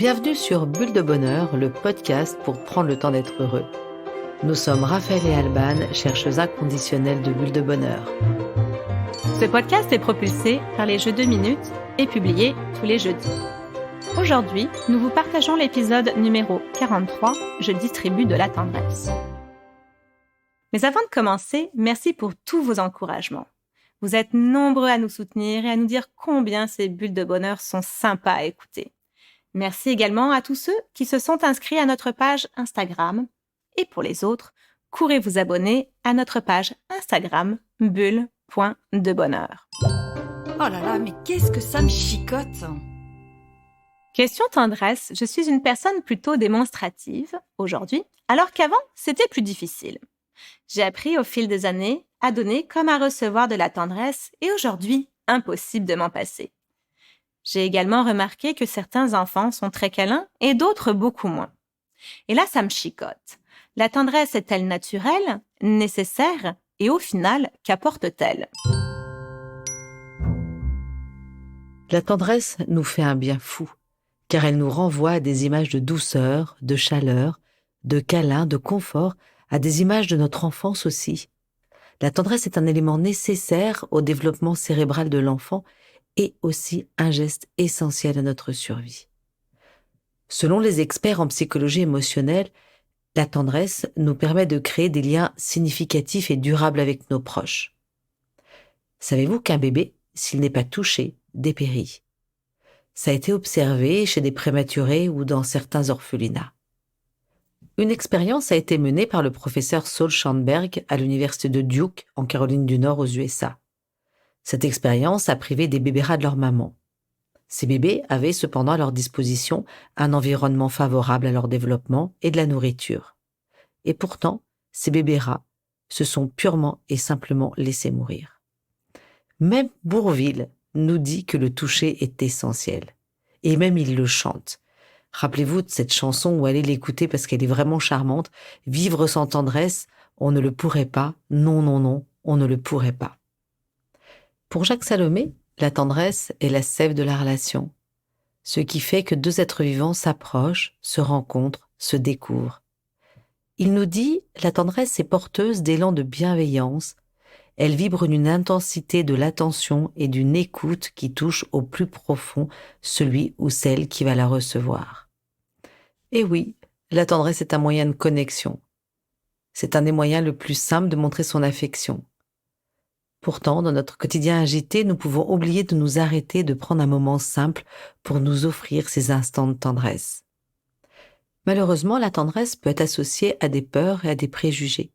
Bienvenue sur Bulle de Bonheur, le podcast pour prendre le temps d'être heureux. Nous sommes Raphaël et Alban, chercheuses inconditionnelles de Bulle de Bonheur. Ce podcast est propulsé par les Jeux 2 minutes et publié tous les jeudis. Aujourd'hui, nous vous partageons l'épisode numéro 43, Je distribue de la tendresse. Mais avant de commencer, merci pour tous vos encouragements. Vous êtes nombreux à nous soutenir et à nous dire combien ces bulles de bonheur sont sympas à écouter. Merci également à tous ceux qui se sont inscrits à notre page Instagram. Et pour les autres, courez vous abonner à notre page Instagram bulle.debonheur. Oh là là, mais qu'est-ce que ça me chicote! Question tendresse, je suis une personne plutôt démonstrative aujourd'hui, alors qu'avant, c'était plus difficile. J'ai appris au fil des années à donner comme à recevoir de la tendresse et aujourd'hui, impossible de m'en passer. J'ai également remarqué que certains enfants sont très câlins et d'autres beaucoup moins. Et là, ça me chicote. La tendresse est-elle naturelle, nécessaire et au final, qu'apporte-t-elle? La tendresse nous fait un bien fou, car elle nous renvoie à des images de douceur, de chaleur, de câlin, de confort, à des images de notre enfance aussi. La tendresse est un élément nécessaire au développement cérébral de l'enfant et aussi un geste essentiel à notre survie. Selon les experts en psychologie émotionnelle, la tendresse nous permet de créer des liens significatifs et durables avec nos proches. Savez-vous qu'un bébé, s'il n'est pas touché, dépérit? Ça a été observé chez des prématurés ou dans certains orphelinats. Une expérience a été menée par le professeur Saul Schoenberg à l'université de Duke, en Caroline du Nord, aux USA. Cette expérience a privé des bébés rats de leur maman. Ces bébés avaient cependant à leur disposition un environnement favorable à leur développement et de la nourriture. Et pourtant, ces bébés rats se sont purement et simplement laissés mourir. Même Bourvil nous dit que le toucher est essentiel. Et même il le chante. Rappelez-vous de cette chanson où allez l'écouter parce qu'elle est vraiment charmante. « Vivre sans tendresse, on ne le pourrait pas. Non, non, non, on ne le pourrait pas. » Pour Jacques Salomé, la tendresse est la sève de la relation, ce qui fait que deux êtres vivants s'approchent, se rencontrent, se découvrent. Il nous dit « La tendresse est porteuse d'élan de bienveillance, elle vibre d'une intensité de l'attention et d'une écoute qui touche au plus profond celui ou celle qui va la recevoir. » Et oui, la tendresse est un moyen de connexion. C'est un des moyens le plus simples de montrer son affection. Pourtant, dans notre quotidien agité, nous pouvons oublier de nous arrêter, de prendre un moment simple pour nous offrir ces instants de tendresse. Malheureusement, la tendresse peut être associée à des peurs et à des préjugés.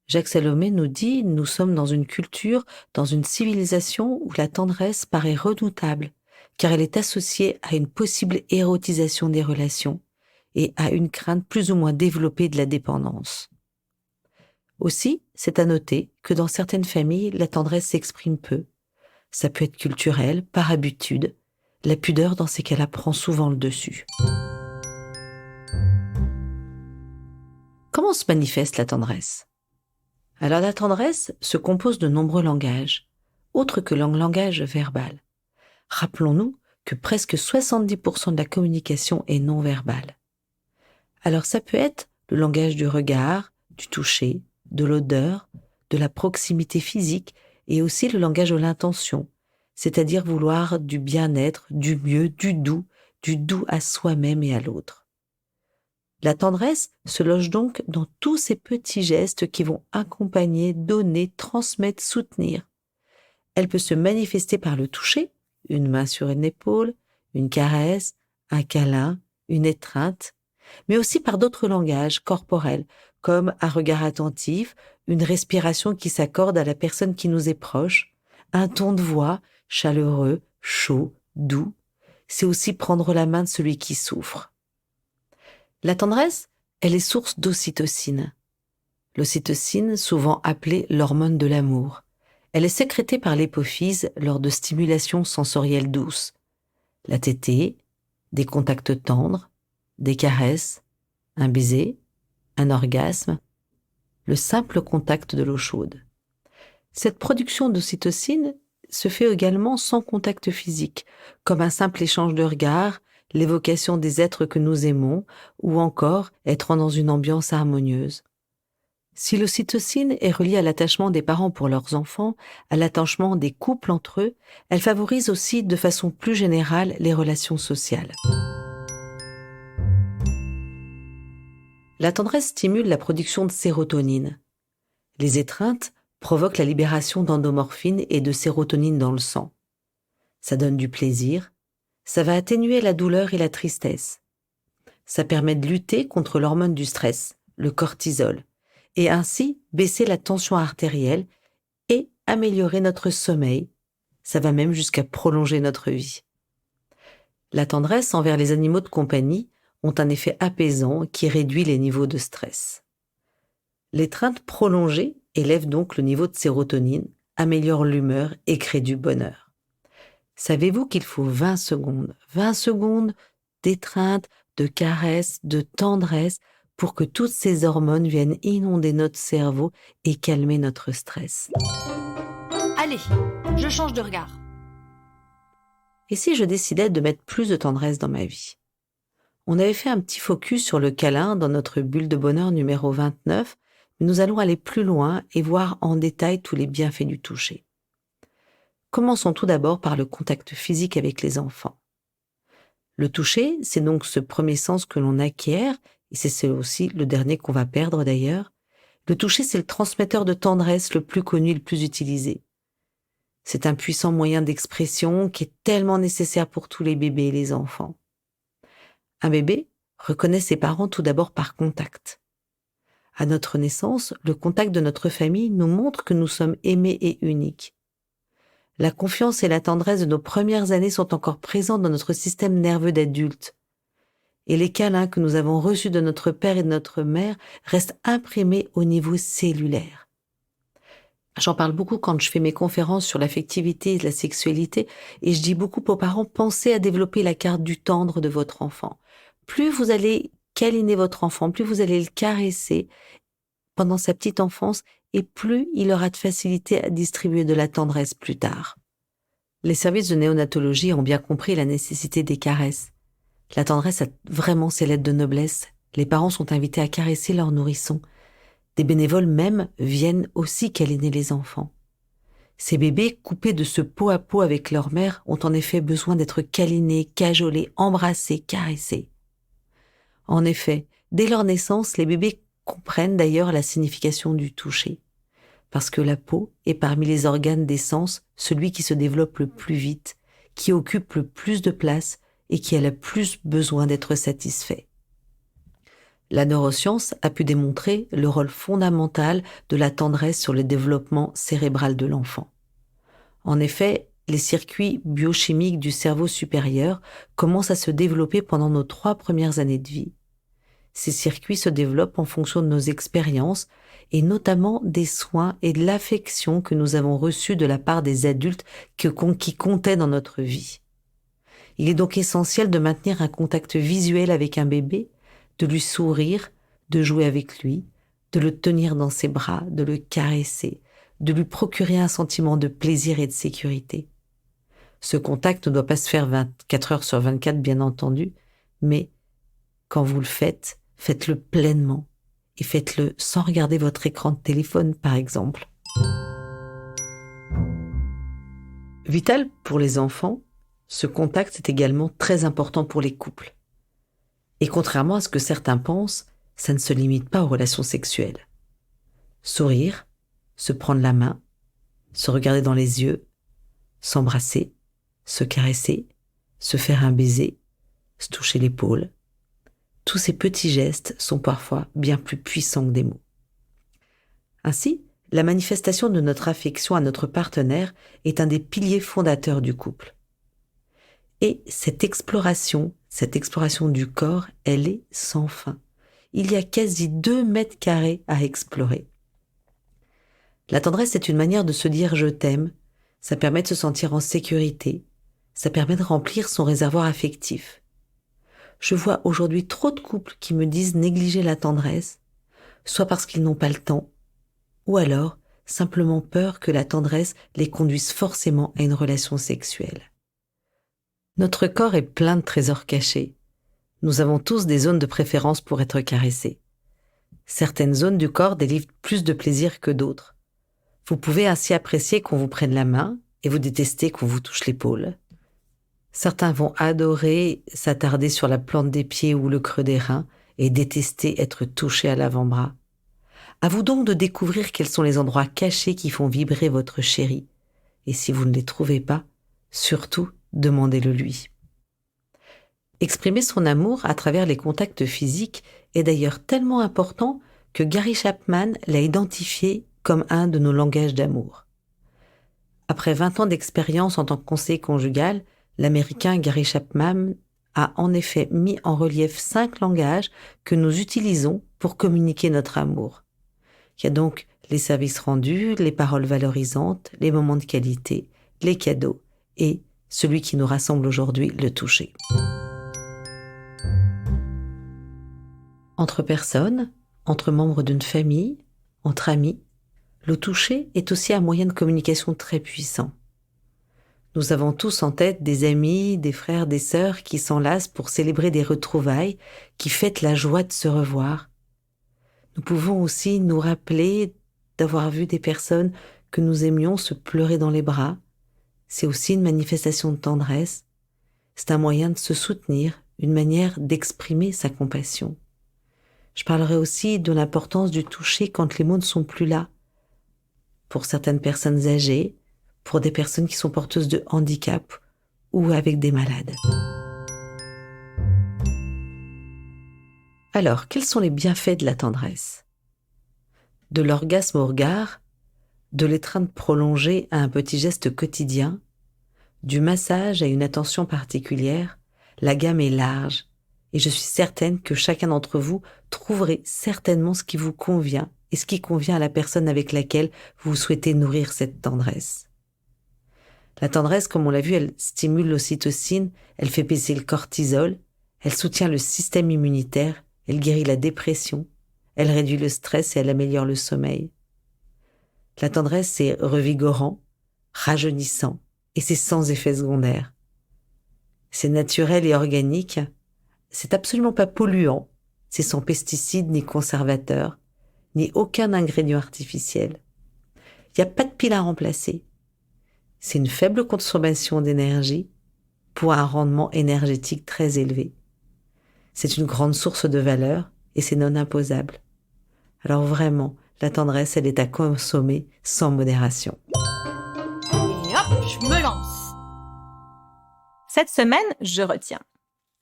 Jacques Salomé nous dit « Nous sommes dans une culture, dans une civilisation où la tendresse paraît redoutable, car elle est associée à une possible érotisation des relations et à une crainte plus ou moins développée de la dépendance. » Aussi, c'est à noter que dans certaines familles, la tendresse s'exprime peu. Ça peut être culturel, par habitude. La pudeur, dans ces cas-là, prend souvent le dessus. Comment se manifeste la tendresse? Alors la tendresse se compose de nombreux langages, autres que le langage verbal. Rappelons-nous que presque 70% de la communication est non verbale. Alors ça peut être le langage du regard, du toucher, de l'odeur, de la proximité physique et aussi le langage de l'intention, c'est-à-dire vouloir du bien-être, du mieux, du doux à soi-même et à l'autre. La tendresse se loge donc dans tous ces petits gestes qui vont accompagner, donner, transmettre, soutenir. Elle peut se manifester par le toucher, une main sur une épaule, une caresse, un câlin, une étreinte, mais aussi par d'autres langages corporels, comme un regard attentif, une respiration qui s'accorde à la personne qui nous est proche, un ton de voix chaleureux, chaud, doux. C'est aussi prendre la main de celui qui souffre. La tendresse, elle est source d'ocytocine. L'ocytocine, souvent appelée l'hormone de l'amour. Elle est sécrétée par l'hypophyse lors de stimulations sensorielles douces. La tétée, des contacts tendres, des caresses, un baiser, un orgasme, le simple contact de l'eau chaude. Cette production d'ocytocine se fait également sans contact physique, comme un simple échange de regards, l'évocation des êtres que nous aimons ou encore être dans une ambiance harmonieuse. Si l'ocytocine est reliée à l'attachement des parents pour leurs enfants, à l'attachement des couples entre eux, elle favorise aussi de façon plus générale les relations sociales. La tendresse stimule la production de sérotonine. Les étreintes provoquent la libération d'endomorphine et de sérotonine dans le sang. Ça donne du plaisir, ça va atténuer la douleur et la tristesse. Ça permet de lutter contre l'hormone du stress, le cortisol, et ainsi baisser la tension artérielle et améliorer notre sommeil. Ça va même jusqu'à prolonger notre vie. La tendresse envers les animaux de compagnie ont un effet apaisant qui réduit les niveaux de stress. L'étreinte prolongée élève donc le niveau de sérotonine, améliore l'humeur et crée du bonheur. Savez-vous qu'il faut 20 secondes d'étreinte, de caresse, de tendresse pour que toutes ces hormones viennent inonder notre cerveau et calmer notre stress. Allez, je change de regard. Et si je décidais de mettre plus de tendresse dans ma vie? On avait fait un petit focus sur le câlin dans notre bulle de bonheur numéro 29, mais nous allons aller plus loin et voir en détail tous les bienfaits du toucher. Commençons tout d'abord par le contact physique avec les enfants. Le toucher, c'est donc ce premier sens que l'on acquiert, et c'est aussi le dernier qu'on va perdre d'ailleurs. Le toucher, c'est le transmetteur de tendresse le plus connu et le plus utilisé. C'est un puissant moyen d'expression qui est tellement nécessaire pour tous les bébés et les enfants. Un bébé reconnaît ses parents tout d'abord par contact. À notre naissance, le contact de notre famille nous montre que nous sommes aimés et uniques. La confiance et la tendresse de nos premières années sont encore présentes dans notre système nerveux d'adulte. Et les câlins que nous avons reçus de notre père et de notre mère restent imprimés au niveau cellulaire. J'en parle beaucoup quand je fais mes conférences sur l'affectivité et la sexualité, et je dis beaucoup aux parents, pensez à développer la carte du tendre de votre enfant. Plus vous allez câliner votre enfant, plus vous allez le caresser pendant sa petite enfance, et plus il aura de facilité à distribuer de la tendresse plus tard. Les services de néonatologie ont bien compris la nécessité des caresses. La tendresse a vraiment ses lettres de noblesse. Les parents sont invités à caresser leurs nourrissons. Des bénévoles même viennent aussi câliner les enfants. Ces bébés, coupés de ce pot à pot avec leur mère, ont en effet besoin d'être câlinés, cajolés, embrassés, caressés. En effet, dès leur naissance, les bébés comprennent d'ailleurs la signification du toucher. Parce que la peau est parmi les organes des sens celui qui se développe le plus vite, qui occupe le plus de place et qui a le plus besoin d'être satisfait. La neuroscience a pu démontrer le rôle fondamental de la tendresse sur le développement cérébral de l'enfant. En effet, les circuits biochimiques du cerveau supérieur commencent à se développer pendant nos 3 premières années de vie. Ces circuits se développent en fonction de nos expériences et notamment des soins et de l'affection que nous avons reçus de la part des adultes qui comptaient dans notre vie. Il est donc essentiel de maintenir un contact visuel avec un bébé, de lui sourire, de jouer avec lui, de le tenir dans ses bras, de le caresser, de lui procurer un sentiment de plaisir et de sécurité. Ce contact ne doit pas se faire 24 heures sur 24, bien entendu, mais quand vous le faites, faites-le pleinement et faites-le sans regarder votre écran de téléphone, par exemple. Vital pour les enfants, ce contact est également très important pour les couples. Et contrairement à ce que certains pensent, ça ne se limite pas aux relations sexuelles. Sourire, se prendre la main, se regarder dans les yeux, s'embrasser, se caresser, se faire un baiser, se toucher l'épaule. Tous ces petits gestes sont parfois bien plus puissants que des mots. Ainsi, la manifestation de notre affection à notre partenaire est un des piliers fondateurs du couple. Et cette exploration du corps, elle est sans fin. Il y a quasi 2 mètres carrés à explorer. La tendresse est une manière de se dire « je t'aime », ça permet de se sentir en sécurité, ça permet de remplir son réservoir affectif. Je vois aujourd'hui trop de couples qui me disent négliger la tendresse, soit parce qu'ils n'ont pas le temps, ou alors simplement peur que la tendresse les conduise forcément à une relation sexuelle. Notre corps est plein de trésors cachés. Nous avons tous des zones de préférence pour être caressés. Certaines zones du corps délivrent plus de plaisir que d'autres. Vous pouvez ainsi apprécier qu'on vous prenne la main et vous détester qu'on vous touche l'épaule. Certains vont adorer s'attarder sur la plante des pieds ou le creux des reins et détester être touchés à l'avant-bras. À vous donc de découvrir quels sont les endroits cachés qui font vibrer votre chéri. Et si vous ne les trouvez pas, surtout, demandez-le lui. Exprimer son amour à travers les contacts physiques est d'ailleurs tellement important que Gary Chapman l'a identifié comme un de nos langages d'amour. Après 20 ans d'expérience en tant que conseiller conjugal, l'Américain Gary Chapman a en effet mis en relief 5 langages que nous utilisons pour communiquer notre amour. Il y a donc les services rendus, les paroles valorisantes, les moments de qualité, les cadeaux et celui qui nous rassemble aujourd'hui, le toucher. Entre personnes, entre membres d'une famille, entre amis, le toucher est aussi un moyen de communication très puissant. Nous avons tous en tête des amis, des frères, des sœurs qui s'enlacent pour célébrer des retrouvailles, qui fêtent la joie de se revoir. Nous pouvons aussi nous rappeler d'avoir vu des personnes que nous aimions se pleurer dans les bras. C'est aussi une manifestation de tendresse. C'est un moyen de se soutenir, une manière d'exprimer sa compassion. Je parlerai aussi de l'importance du toucher quand les mots ne sont plus là. Pour certaines personnes âgées, pour des personnes qui sont porteuses de handicap ou avec des malades. Alors, quels sont les bienfaits de la tendresse ? De l'orgasme au regard, de l'étreinte prolongée à un petit geste quotidien, du massage à une attention particulière, la gamme est large et je suis certaine que chacun d'entre vous trouverez certainement ce qui vous convient et ce qui convient à la personne avec laquelle vous souhaitez nourrir cette tendresse. La tendresse, comme on l'a vu, elle stimule l'ocytocine, elle fait baisser le cortisol, elle soutient le système immunitaire, elle guérit la dépression, elle réduit le stress et elle améliore le sommeil. La tendresse, c'est revigorant, rajeunissant et c'est sans effet secondaire. C'est naturel et organique, c'est absolument pas polluant, c'est sans pesticides ni conservateurs, ni aucun ingrédient artificiel. Il n'y a pas de pile à remplacer. C'est une faible consommation d'énergie pour un rendement énergétique très élevé. C'est une grande source de valeur et c'est non imposable. Alors vraiment, la tendresse, elle est à consommer sans modération. Et hop, je me lance. Cette semaine, je retiens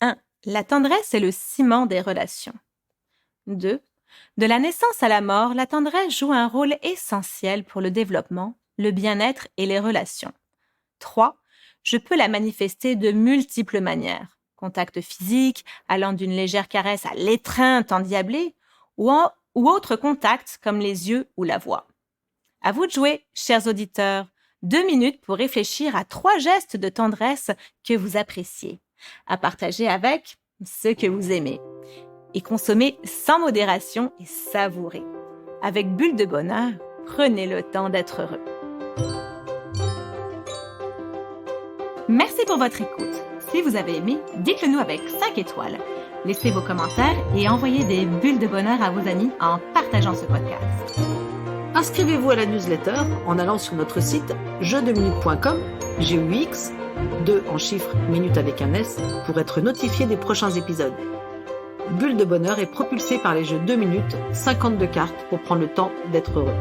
1. La tendresse est le ciment des relations. 2. De la naissance à la mort, la tendresse joue un rôle essentiel pour le développement, le bien-être et les relations. 3. Je peux la manifester de multiples manières. Contact physique, allant d'une légère caresse à l'étreinte endiablée, ou autres contacts comme les yeux ou la voix. À vous de jouer, chers auditeurs. 2 minutes pour réfléchir à 3 gestes de tendresse que vous appréciez, à partager avec ceux que vous aimez. Et consommer sans modération et savourer. Avec Bulle de Bonheur, prenez le temps d'être heureux. Merci pour votre écoute. Si vous avez aimé, dites-le nous avec 5 étoiles. Laissez vos commentaires et envoyez des bulles de bonheur à vos amis en partageant ce podcast. Inscrivez-vous à la newsletter en allant sur notre site jeu2minutes.com, GUX, 2 en chiffres, minutes avec un S, pour être notifié des prochains épisodes. Bulle de Bonheur est propulsé par les jeux 2 minutes, 52 cartes pour prendre le temps d'être heureux.